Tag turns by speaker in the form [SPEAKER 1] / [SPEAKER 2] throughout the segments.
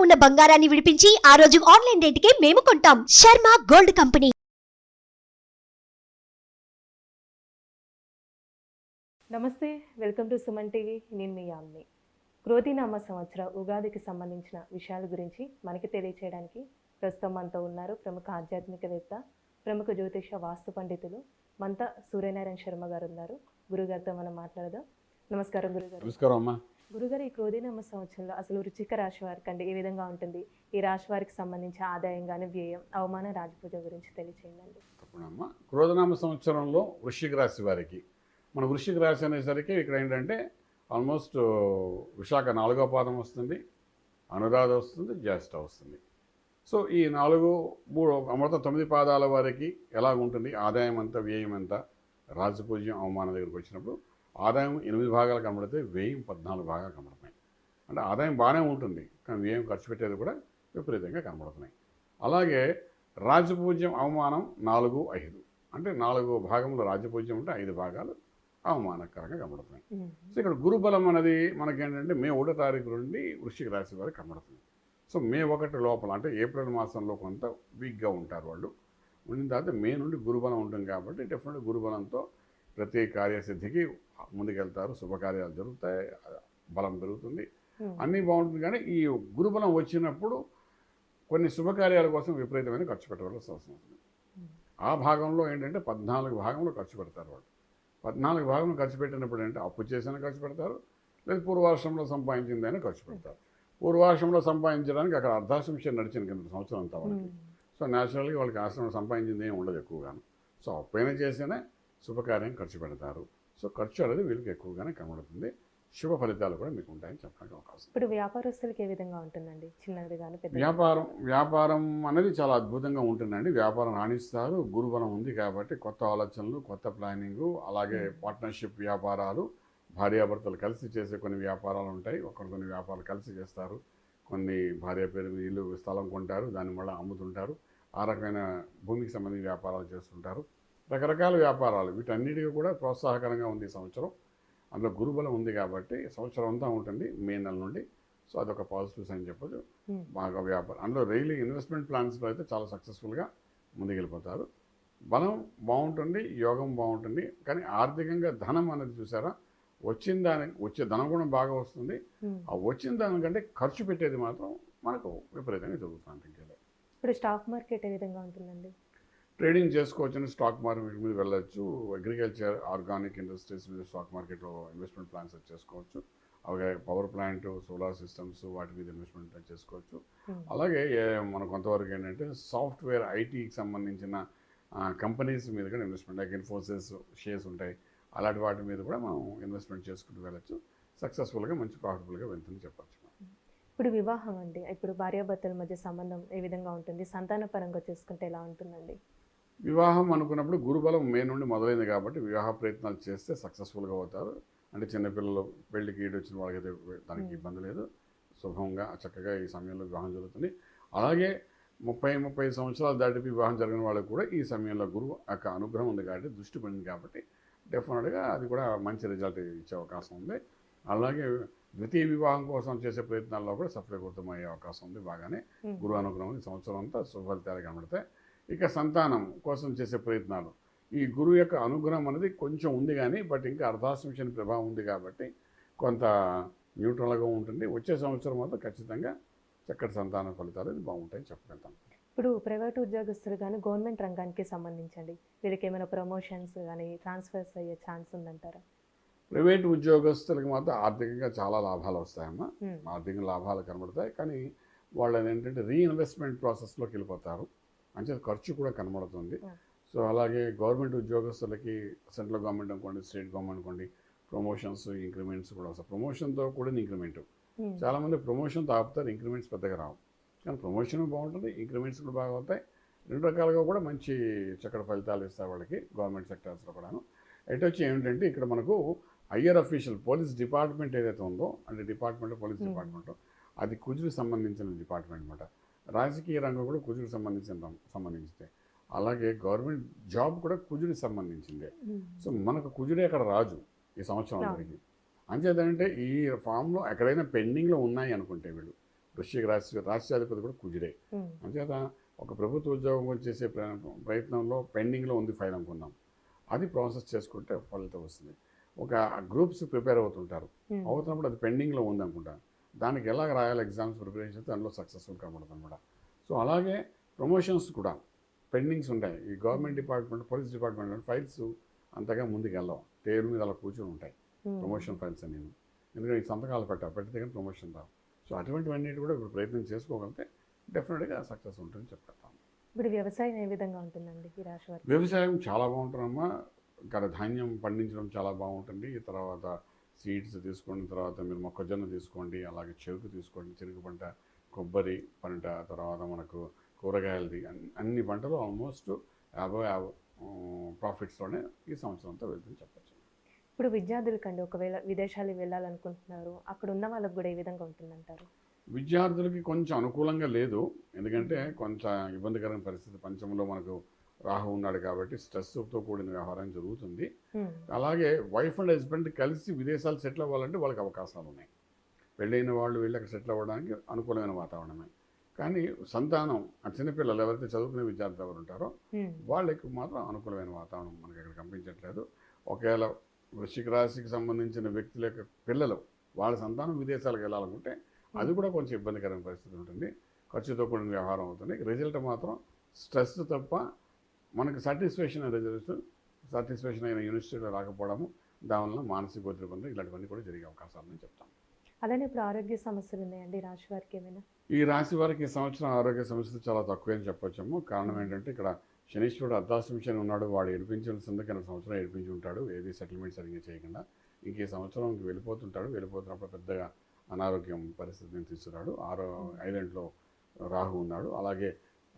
[SPEAKER 1] ఉన్న బంగారాన్ని విడిపించి ఆ రోజు ఆన్లైన్ రేటుకే మేము కొంటాం. Sharma gold company.
[SPEAKER 2] నమస్తే, వెల్కమ్ టు సుమన్ టీవీ. నేను మీ యామ్ని. క్రోధినామ సంవత్సర ఉగాదికి సంబంధించిన విషయాల గురించి మనకి తెలియచేయడానికి ప్రస్తుతం మనతో ఉన్నారు ప్రముఖ ఆధ్యాత్మికవేత్త, ప్రముఖ జ్యోతిష వాస్తు పండితులు మంత సూర్యనారాయణ శర్మ గారు ఉన్నారు. గురుగారితో మనం మాట్లాడదాం. నమస్కారం గురుగారు.
[SPEAKER 3] నమస్కారం అమ్మా.
[SPEAKER 2] గురుగారు, ఈ క్రోధినామ సంవత్సరంలో అసలు వృశ్చిక రాశి వారికి అంటే ఏ విధంగా ఉంటుంది? ఈ రాశి వారికి సంబంధించి ఆదాయం కానీ, వ్యయం, అవమాన, రాజపూజ గురించి తెలియచేయండి.
[SPEAKER 3] తప్పకుండా. క్రోధనామ సంవత్సరంలో వృశ్చిక రాశి వారికి, మన వృశ్చిక రాశి అనేసరికి ఇక్కడ ఏంటంటే ఆల్మోస్ట్ విశాఖ 4వ పాదం వస్తుంది, అనురాధ వస్తుంది, జ్యేష్ఠ వస్తుంది. సో ఈ 4, 3 మొత్తం 9 పాదాల వారికి ఎలా ఉంటుంది, ఆదాయం ఎంత, వ్యయం ఎంత, రాజపూజ్యం, అవమానం దగ్గరికి వచ్చినప్పుడు ఆదాయం 8 భాగాలు కనబడితే వ్యయం 14 భాగాలు కనబడుతున్నాయి. అంటే ఆదాయం బాగానే ఉంటుంది, కానీ వ్యయం ఖర్చు పెట్టేది కూడా విపరీతంగా కనబడుతున్నాయి. అలాగే రాజపూజ్యం, అవమానం 4, 5 అంటే 4 భాగంలో రాజపూజ్యం ఉంటే 5 భాగాలు అవమానకరంగా కనబడుతున్నాయి. సో ఇక్కడ గురుబలం అనేది మనకేంటంటే మే 1వ తారీఖు నుండి వృశ్చిక రాశి వారికి కనబడుతుంది. సో మే 1 లోపల అంటే ఏప్రిల్ మాసంలో కొంత వీక్గా ఉంటారు వాళ్ళు. ఉండిన తర్వాత మే నుండి గురుబలం ఉంటుంది కాబట్టి డెఫినెట్గా గురుబలంతో ప్రతి కార్యసిద్ధికి ముందుకెళ్తారు, శుభకార్యాలు జరుగుతాయి, బలం పెరుగుతుంది, అన్నీ బాగుంటుంది. కానీ ఈ గురుబలం వచ్చినప్పుడు కొన్ని శుభకార్యాల కోసం విపరీతమైన ఖర్చు పెట్టవలసిన అవసరం ఉంటుంది. ఆ భాగంలో ఏంటంటే 14 భాగంలో ఖర్చు పెడతారు వాళ్ళు. 14 భాగంలో ఖర్చు పెట్టినప్పుడు ఏంటంటే అప్పు చేసినా ఖర్చు పెడతారు, లేదా పూర్వాశ్రమంలో సంపాదించిందైనా ఖర్చు పెడతారు. పూర్వాశ్రమంలో సంపాదించడానికి అక్కడ అర్ధాశ్రమం నడిచింది కింద సంవత్సరం అంతా వాళ్ళకి. సో న్యాచురల్గా వాళ్ళకి ఆశ్రమం సంపాదించింది ఏమి ఉండదు ఎక్కువగాను. సో అప్పైనా చేసినా శుభకార్యం ఖర్చు పెడతారు. సో ఖర్చు అనేది వీళ్ళకి ఎక్కువగానే కనబడుతుంది. శుభ ఫలితాలు కూడా మీకు ఉంటాయని చెప్పడానికి అవకాశం.
[SPEAKER 2] ఇప్పుడు వ్యాపారస్తులకి ఏ విధంగా ఉంటుందండి? చిన్నది కానీ పెద్ద
[SPEAKER 3] వ్యాపారం అనేది చాలా అద్భుతంగా ఉంటుందండి. వ్యాపారం రాణిస్తారు, గురుబలం ఉంది కాబట్టి కొత్త ఆలోచనలు, కొత్త ప్లానింగు, అలాగే పార్ట్నర్షిప్ వ్యాపారాలు, భార్యాభర్తలు కలిసి చేసే కొన్ని వ్యాపారాలు ఉంటాయి. కొన్ని వ్యాపారాలు కలిసి చేస్తారు, కొన్ని భార్య పేరు మీద ఇల్లు స్థలం కొంటారు, దాన్ని మళ్ళీ అమ్ముతుంటారు. ఆ రకమైన భూమికి సంబంధించిన వ్యాపారాలు చేస్తుంటారు. రకరకాల వ్యాపారాలు, వీటన్నిటికీ కూడా ప్రోత్సాహకరంగా ఉంది ఈ సంవత్సరం. అందులో గురుబలం ఉంది కాబట్టి సంవత్సరం అంతా ఉంటుంది మే నెల నుండి. సో అదొక పాజిటివ్స్ అని చెప్పచ్చు. బాగా వ్యాపారం అందులో రైలు ఇన్వెస్ట్మెంట్ ప్లాన్స్లో అయితే చాలా సక్సెస్ఫుల్గా ముందుకెళ్ళిపోతారు. బలం బాగుంటుంది, యోగం బాగుంటుంది. కానీ ఆర్థికంగా ధనం అనేది చూసారా, వచ్చే ధనం కూడా బాగా వస్తుంది. ఆ వచ్చిన దానికంటే ఖర్చు పెట్టేది మాత్రం మనకు విపరీతంగా జరుగుతుంది.
[SPEAKER 2] ఇప్పుడు స్టాక్ మార్కెట్ ఏ విధంగా ఉంటుందండి?
[SPEAKER 3] ట్రేడింగ్ చేసుకోవచ్చు, స్టాక్ మార్కెట్ మీద వెళ్ళచ్చు, అగ్రికల్చర్, ఆర్గానిక్ ఇండస్ట్రీస్ మీద స్టాక్ మార్కెట్లో ఇన్వెస్ట్మెంట్ ప్లాన్స్ చేసుకోవచ్చు. అలాగే పవర్ ప్లాంట్, సోలార్ సిస్టమ్స్, వాటి మీద ఇన్వెస్ట్మెంట్ చేసుకోవచ్చు. అలాగే మన కొంతవరకు ఏంటంటే సాఫ్ట్వేర్, ఐటీకి సంబంధించిన కంపెనీస్ మీద కూడా ఇన్వెస్ట్మెంట్, లైక్ ఇన్ఫోసిస్ షేర్స్ ఉంటాయి, అలాంటి వాటి మీద కూడా మనం ఇన్వెస్ట్మెంట్ చేసుకుంటూ వెళ్ళచ్చు. సక్సెస్ఫుల్గా మంచి ప్రాఫిటబుల్గా వెళ్తుంది చెప్పచ్చు.
[SPEAKER 2] ఇప్పుడు వివాహం అండి, ఇప్పుడు భార్యాభర్తల మధ్య సంబంధం ఏ విధంగా ఉంటుంది? సంతాన పరంగా చూసుకుంటే ఎలా ఉంటుందండి?
[SPEAKER 3] వివాహం అనుకున్నప్పుడు గురుబలం మే నుండి మొదలైంది కాబట్టి వివాహ ప్రయత్నాలు చేస్తే సక్సెస్ఫుల్గా అవుతారు. అంటే చిన్నపిల్లలు పెళ్లికి ఈడు వచ్చిన వాళ్ళకైతే దానికి ఇబ్బంది లేదు, శుభంగా చక్కగా ఈ సమయంలో వివాహం జరుగుతుంది. అలాగే 30 సంవత్సరాలు దాటి వివాహం జరిగిన వాళ్ళకి కూడా ఈ సమయంలో గురువు యొక్క అనుగ్రహం ఉంది కాబట్టి, దృష్టి పడింది కాబట్టి డెఫినెట్గా అది కూడా మంచి రిజల్ట్ ఇచ్చే అవకాశం ఉంది. అలాగే ద్వితీయ వివాహం కోసం చేసే ప్రయత్నాల్లో కూడా సఫలీకృతమయ్యే అవకాశం ఉంది. బాగానే గురువు అనుగ్రహం ఈ సంవత్సరం అంతా శుభ ఫలితాలు కనబడతాయి. ఇక సంతానం కోసం చేసే ప్రయత్నాలు, ఈ గురువు యొక్క అనుగ్రహం అనేది కొంచెం ఉంది కానీ బట్ ఇంకా అర్ధాశ్రమ ప్రభావం ఉంది కాబట్టి కొంత న్యూట్రల్గా ఉంటుంది. వచ్చే సంవత్సరం మాత్రం ఖచ్చితంగా చక్కటి సంతాన ఫలితాలు బాగుంటాయని చెప్పగలుగుతాం.
[SPEAKER 2] ఇప్పుడు ప్రైవేట్ ఉద్యోగస్తులు కానీ గవర్నమెంట్ రంగానికి సంబంధించండి, వీరికి ఏమైనా ప్రమోషన్స్ కానీ ట్రాన్స్ఫర్స్ అయ్యే ఛాన్స్ ఉందంటారా?
[SPEAKER 3] ప్రైవేట్ ఉద్యోగస్తులకి మాత్రం ఆర్థికంగా చాలా లాభాలు వస్తాయమ్మా. ఆర్థిక లాభాలు కనబడతాయి, కానీ వాళ్ళని ఏంటంటే రీఇన్వెస్ట్మెంట్ ప్రాసెస్లోకి వెళ్ళిపోతారు, అంటే ఖర్చు కూడా కనబడుతుంది. సో అలాగే గవర్నమెంట్ ఉద్యోగస్తులకి సెంట్రల్ గవర్నమెంట్ అనుకోండి, స్టేట్ గవర్నమెంట్ అనుకోండి, ప్రమోషన్స్, ఇంక్రిమెంట్స్ కూడా వస్తాయి. ప్రమోషన్తో కూడా ఇంక్రిమెంట్, చాలామంది ప్రమోషన్తో ఆపుతారు, ఇంక్రిమెంట్స్ పెద్దగా రావు. కానీ ప్రమోషన్ బాగుంటుంది, ఇంక్రిమెంట్స్ కూడా బాగా అవుతాయి. 2 రకాలుగా కూడా మంచి చక్కటి ఫలితాలు ఇస్తాయి వాళ్ళకి గవర్నమెంట్ సెక్టర్స్లో కూడాను. ఎటు వచ్చి ఏమిటంటే ఇక్కడ మనకు హయ్యర్ అఫీషియల్ పోలీస్ డిపార్ట్మెంట్ ఏదైతే ఉందో, అంటే డిపార్ట్మెంట్ పోలీస్ డిపార్ట్మెంట్ అది కుజుడికి సంబంధించిన డిపార్ట్మెంట్ అనమాట. రాజకీయ రంగం కూడా కుజుడికి సంబంధించిందే. అలాగే గవర్నమెంట్ జాబ్ కూడా కుజుడికి సంబంధించిందే. సో మనకు కుజుడే అక్కడ రాజు ఈ సంవత్సరం అందరికీ. అంచేతంటే ఈ ఫామ్లో ఎక్కడైనా పెండింగ్లో ఉన్నాయి అనుకుంటే వీళ్ళు వృశ్చిక రాశ్యాధిపతి కూడా కుజుడే. అంచేత ఒక ప్రభుత్వ ఉద్యోగం చేసే ప్రయత్నంలో పెండింగ్లో ఉంది ఫైల్ అనుకున్నాం, అది ప్రాసెస్ చేసుకుంటే ఫలితం వస్తుంది. ఒక గ్రూప్స్ ప్రిపేర్ అవుతుంటారు, అవుతున్నప్పుడు అది పెండింగ్లో ఉంది అనుకుంటాను, దానికి ఎలా రాయాలి ఎగ్జామ్స్ ప్రిపరేషన్ దానిలో సక్సెస్ఫుల్ కనబడుతుంది అనమాట. సో అలాగే ప్రమోషన్స్ కూడా పెండింగ్స్ ఉంటాయి. ఈ government department, police department files అంతగా ముందుకు వెళ్ళవు, టేబుల్ మీద అలా కూర్చొని ఉంటాయి ప్రమోషన్ ఫైల్స్ అని. ఎందుకంటే ఈ సంతకాలు పెడితే కానీ ప్రమోషన్ రావు. సో అటువంటివన్నిటి కూడా ఇప్పుడు ప్రయత్నం చేసుకోగలిగితే డెఫినెట్గా సక్సెస్ ఉంటుందని చెప్తాను.
[SPEAKER 2] ఇప్పుడు వ్యవసాయం ఏ విధంగా ఉంటుందండి ఈ రాశి వారికి?
[SPEAKER 3] వ్యవసాయం చాలా బాగుంటుందమ్మా. ఇక్కడ ధాన్యం పండించడం చాలా బాగుంటుంది. తర్వాత సీడ్స్ తీసుకున్న తర్వాత మీరు మొక్కజొన్న తీసుకోండి, అలాగే చెరుకు తీసుకోండి, చెరుకు పంట, కొబ్బరి పంట, తర్వాత మనకు కూరగాయలది అన్ని పంటలు ఆల్మోస్ట్ 50 ప్రాఫిట్స్లోనే ఈ సంవత్సరం అంతా వెళ్తుందని చెప్పచ్చు.
[SPEAKER 2] ఇప్పుడు విద్యార్థులకండి ఒకవేళ విదేశాలకు వెళ్ళాలనుకుంటున్నారు, అక్కడ ఉన్న వాళ్ళకి కూడా ఏ విధంగా ఉంటుందంటారు?
[SPEAKER 3] విద్యార్థులకి కొంచెం అనుకూలంగా లేదు, ఎందుకంటే కొంచెం ఇబ్బందికరమైన పరిస్థితి. పంచంలో మనకు రాహు ఉన్నాడు కాబట్టి స్ట్రెస్తో కూడిన వ్యవహారం జరుగుతుంది. అలాగే వైఫ్ అండ్ హస్బెండ్ కలిసి విదేశాలు సెటిల్ అవ్వాలంటే వాళ్ళకి అవకాశాలు ఉన్నాయి. పెళ్ళైన వాళ్ళు వీళ్ళకి సెటిల్ అవ్వడానికి అనుకూలమైన వాతావరణమే. కానీ సంతానం, చిన్నపిల్లలు ఎవరైతే చదువుకునే విద్యార్థులు ఎవరు ఉంటారో వాళ్ళకి మాత్రం అనుకూలమైన వాతావరణం మనకి ఇక్కడ కనిపించట్లేదు. ఒకవేళ వృశ్చిక రాశికి సంబంధించిన వ్యక్తుల యొక్క పిల్లలు వాళ్ళ సంతానం విదేశాలకు వెళ్ళాలనుకుంటే అది కూడా కొంచెం ఇబ్బందికరమైన పరిస్థితి ఉంటుంది, ఖర్చుతో కూడిన వ్యవహారం అవుతుంది. రిజల్ట్ మాత్రం స్ట్రెస్ తప్ప మనకు సాటిస్ఫాక్షన్ అయిన యూనివర్సిటీలో రాకపోవడము, దానివల్ల మానసిక ఒత్తిడి పొంది ఇలాంటివన్నీ కూడా జరిగే అవకాశాలని చెప్తాం.
[SPEAKER 2] అలానే ఇప్పుడు ఆరోగ్య సమస్యలు ఉన్నాయండి రాశి వారికి ఏమైనా?
[SPEAKER 3] ఈ రాశి వారికి ఈ సంవత్సరం ఆరోగ్య సమస్యలు చాలా తక్కువే అని చెప్పొచ్చాము. కారణం ఏంటంటే ఇక్కడ శనీశ్వరుడు అర్ధాష్టమి శని ఉన్నాడు, వాడు ఏడిపించాల్సిందే కానీ సంవత్సరం ఏడిపించి ఉంటాడు, ఏది సెటిల్మెంట్ సరిగ్గా చేయకుండా. ఇంక ఈ సంవత్సరం వెళ్ళిపోతుంటాడు, వెళ్ళిపోతున్నప్పుడు పెద్దగా అనారోగ్యం పరిస్థితిని తీసుకురాడు. 6వ ఐలాండ్లో రాహు ఉన్నాడు, అలాగే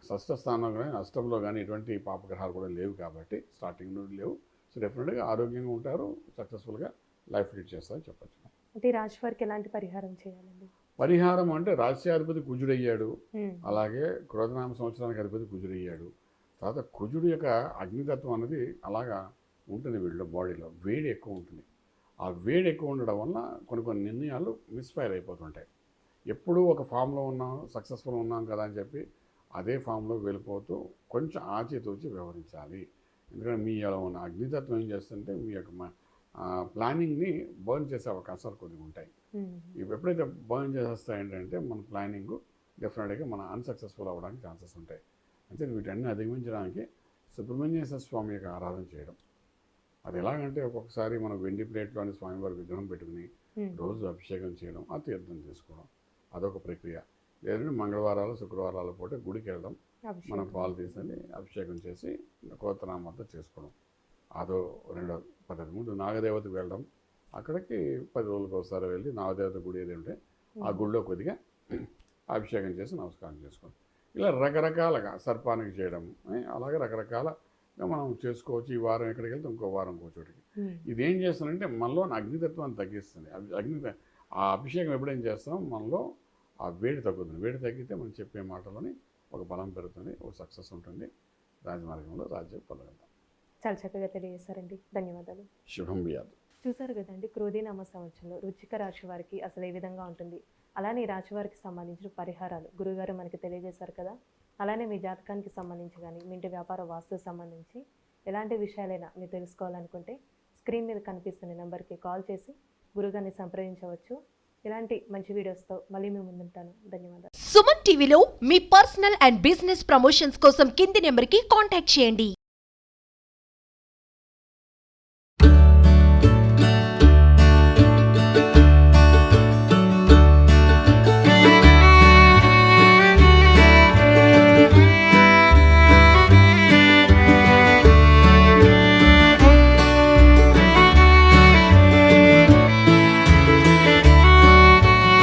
[SPEAKER 3] షష్ఠ స్థానంలో కానీ అష్టంలో కానీ ఎటువంటి పాపగ్రహాలు కూడా లేవు కాబట్టి స్టార్టింగ్ నుండి లేవు. సో డెఫినెట్గా ఆరోగ్యంగా ఉంటారు, సక్సెస్ఫుల్గా లైఫ్ లీడ్ చేస్తారని చెప్పచ్చు.
[SPEAKER 2] అంటే ఈ రాశి వారికి ఎలాంటి పరిహారం చేయాలండి?
[SPEAKER 3] పరిహారం అంటే రాశ్యాధిపతి కుజుడయ్యాడు, అలాగే క్రోధనామ సంవత్సరానికి అధిపతి కుజుడయ్యాడు. తర్వాత కుజుడు యొక్క అగ్నితత్వం అనేది అలాగా ఉంటుంది, వీళ్ళ బాడీలో వేడి ఎక్కువ ఉంటుంది. ఆ వేడి ఎక్కువ ఉండడం వల్ల కొన్ని నిర్ణయాలు మిస్ఫైర్ అయిపోతుంటాయి. ఎప్పుడూ ఒక ఫామ్లో ఉన్నాం, సక్సెస్ఫుల్ ఉన్నాం కదా అని చెప్పి అదే ఫామ్లో వెళ్ళిపోతూ కొంచెం ఆచితూచి వ్యవహరించాలి. ఎందుకంటే మీ ఎలా ఉన్న అగ్నితత్వం ఏం చేస్తుంటే మీ యొక్క ప్లానింగ్ని బర్న్ చేసే అవకాశాలు కొద్దిగా ఉంటాయి. ఇవి ఎప్పుడైతే బర్న్ చేసేస్తాయంటే మన ప్లానింగ్ డెఫినెట్గా మన అన్సక్సెస్ఫుల్ అవ్వడానికి ఛాన్సెస్ ఉంటాయి. అంటే వీటన్ని అధిగమించడానికి సుబ్రహ్మణ్యేశ్వర స్వామి యొక్క ఆరాధన చేయడం. అది ఎలాగంటే ఒక్కొక్కసారి మనం వెండి ప్లేట్లోని స్వామివారి విగ్రహం పెట్టుకుని రోజు అభిషేకం చేయడం, ఆ తీర్థం తీసుకోవడం, అదొక ప్రక్రియ. లేదంటే మంగళవారాలు శుక్రవారాల పూట గుడికి వెళ్ళడం, మనం పాలు తీసుకొని అభిషేకం చేసి కోతనామంతా చేసుకోవడం, అదో రెండో పద్ధతి. ముందు నాగదేవతకు వెళ్ళడం, అక్కడికి 10 రోజులకు ఒకసారి వెళ్ళి నాగదేవత గుడి ఏదంటే ఆ గుడిలో కొద్దిగా అభిషేకం చేసి నమస్కారం చేసుకోవడం. ఇలా రకరకాలుగా సర్పానికి చేయడం, అలాగే రకరకాలుగా మనం చేసుకోవచ్చు. ఈ వారం ఎక్కడికి వెళ్తే ఇంకో వారం ఇంకో చోటికి. ఇదేం చేస్తుందంటే మనలో అగ్నితత్వాన్ని తగ్గిస్తుంది. ఆ అభిషేకం ఎప్పుడేం చేస్తాం మనలో ఆ వేడి తగ్గుతుంది. వేడి తగ్గితే మనం చెప్పే మాటలోని ఒక బలం పెరుగుతుంది, ఒక సక్సెస్ ఉంటుంది, రాజమార్గంలో రాజ్యం పొందగలుగుతాం.
[SPEAKER 2] చాలా చక్కగా తెలియజేశారండి, ధన్యవాదాలు.
[SPEAKER 3] శుభం బియాదు.
[SPEAKER 2] చూసారు కదండి, క్రోధీనామ సంవత్సరంలో వృశ్చిక రాశి వారికి అసలు ఏ విధంగా ఉంటుంది, అలానే ఈ రాశి వారికి సంబంధించిన పరిహారాలు గురుగారు మనకి తెలియజేశారు కదా. అలానే మీ జాతకానికి సంబంధించి కానీ మీ ఇంటి వ్యాపార వాస్తుకు సంబంధించి ఎలాంటి విషయాలైనా మీరు తెలుసుకోవాలనుకుంటే స్క్రీన్ మీద కనిపిస్తున్న నెంబర్కి కాల్ చేసి గురుగారిని సంప్రదించవచ్చు. ఇలాంటి మంచి వీడియోస్తో మళ్ళీ మేము ముందుంటాను. ధన్యవాదాలు.
[SPEAKER 1] సుమన్ టీవీలో మీ పర్సనల్ అండ్ బిజినెస్ ప్రమోషన్స్ కోసం కింది నెంబర్కి కాంటాక్ట్ చేయండి.